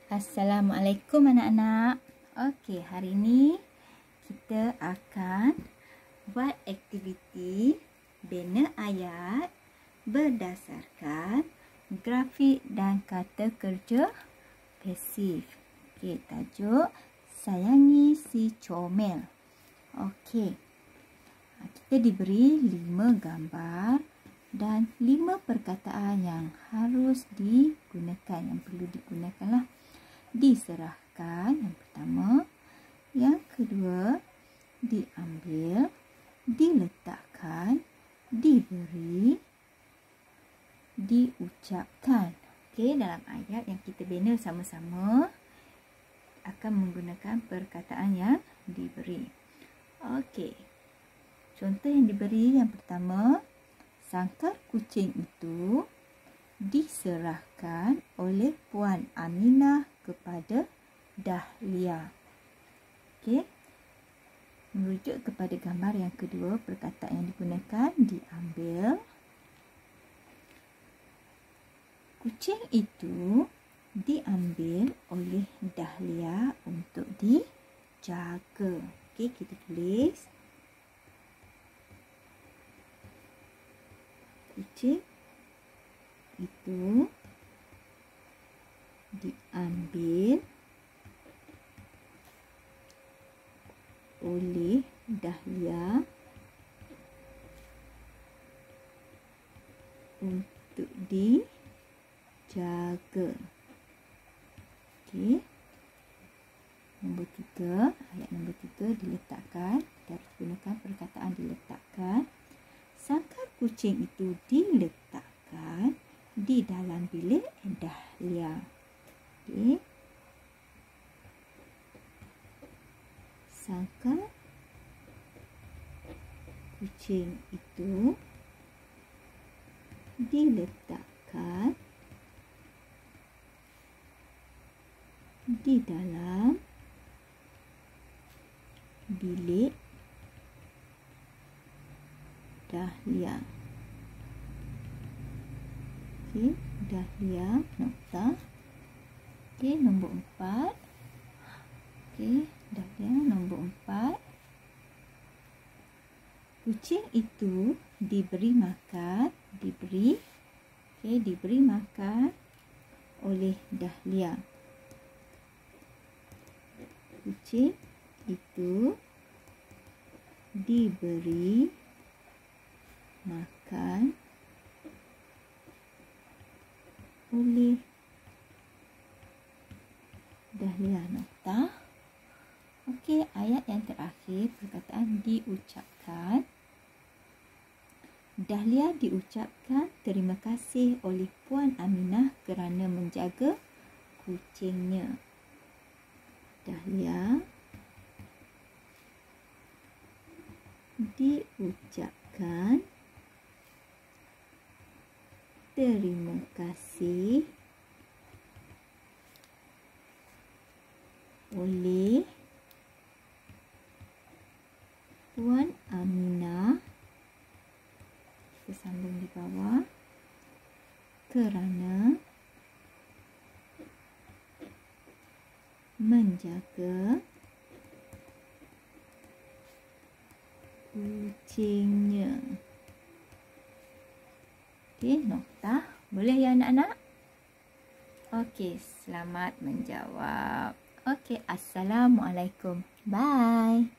Assalamualaikum anak-anak. Okey, hari ini kita akan buat aktiviti bina ayat berdasarkan grafik dan kata kerja pasif. Okey, tajuk sayangi si comel. Okey. Kita diberi 5 gambar dan 5 perkataan yang harus digunakan, yang perlu digunakan lah. Diserahkan, yang pertama. Yang kedua, diambil, diletakkan, diberi, diucapkan. Okey, dalam ayat yang kita bina sama-sama akan menggunakan perkataan yang diberi. Okey. Contoh yang diberi yang pertama, sangkar kucing itu diserahkan oleh Puan Aminah kepada Dahlia. Okey. Merujuk kepada gambar yang kedua, perkataan yang digunakan diambil. Kucing itu diambil oleh Dahlia untuk dijaga. Okey, kita tulis. Kucing itu diambil oleh Dahlia untuk dijaga. Okey. Nombor 3, ayat nombor 3 diletakkan. Kita harus gunakan perkataan diletakkan. Sangkar kucing itu diletakkan di dalam bilik Dahlia. Okey. Sangkar kucing itu diletakkan di dalam bilik Dahlia. Okey, Dahlia, nokta. Okey, nombor 4. Okey, Dahlia, nombor 4. Kucing itu diberi makan, diberi makan oleh Dahlia. Kucing itu diberi makan oleh Dahlia, nokta. Okey, ayat yang terakhir, perkataan diucapkan. Dahlia diucapkan terima kasih oleh Puan Aminah kerana menjaga kucingnya. Dahlia diucapkan terima kasih oleh Puan Aminah, kita sambung di bawah, kerana menjaga kucingnya. Okey, nokta. Boleh ya anak-anak? Okey, selamat menjawab. Okey, Assalamualaikum. Bye.